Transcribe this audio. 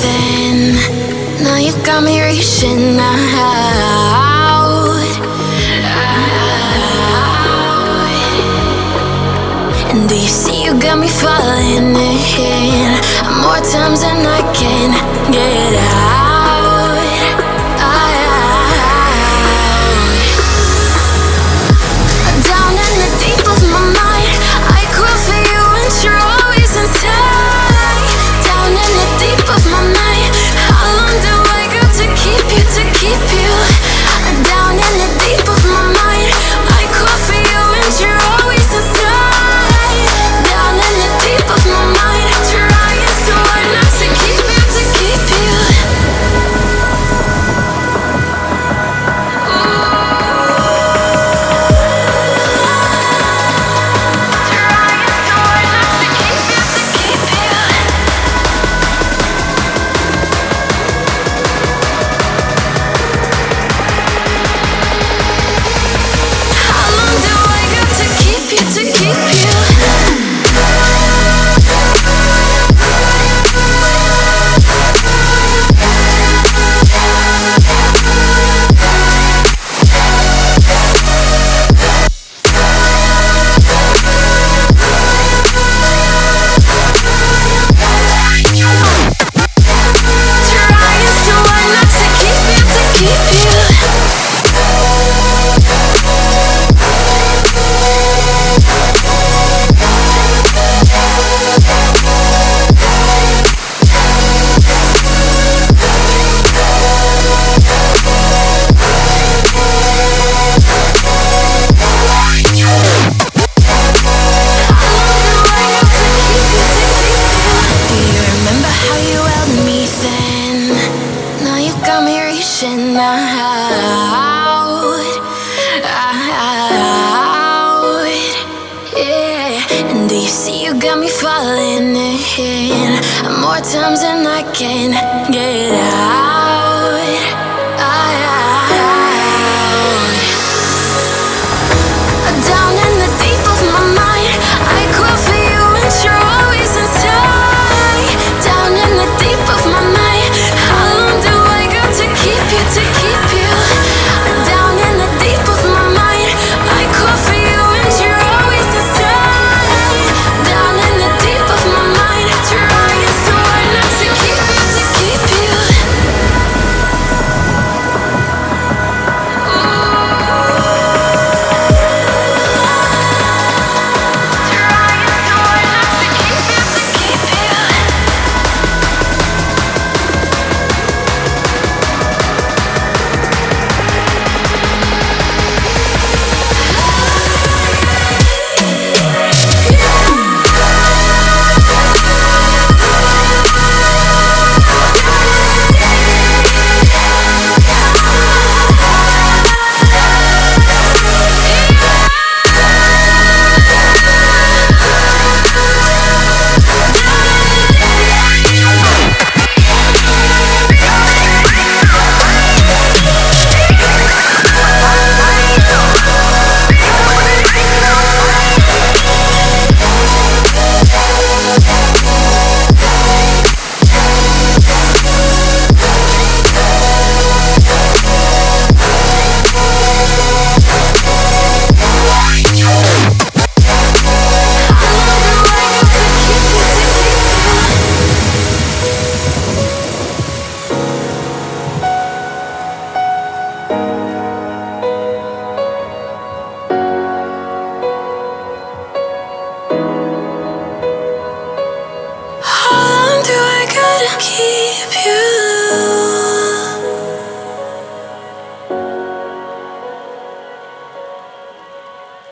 thin. Now you got me reaching out. And do you see you got me falling in more times than I can get out. Down in the deep of my mind, I crawl for you and you're always inside. Down in the deep of my mind, how long do I got to keep you, to keep you? Down in the deep of my mind, I crawl for you and you're always inside. Down in the deep of my mind, trying so hard not to keep you, to keep you. More times than I can get out.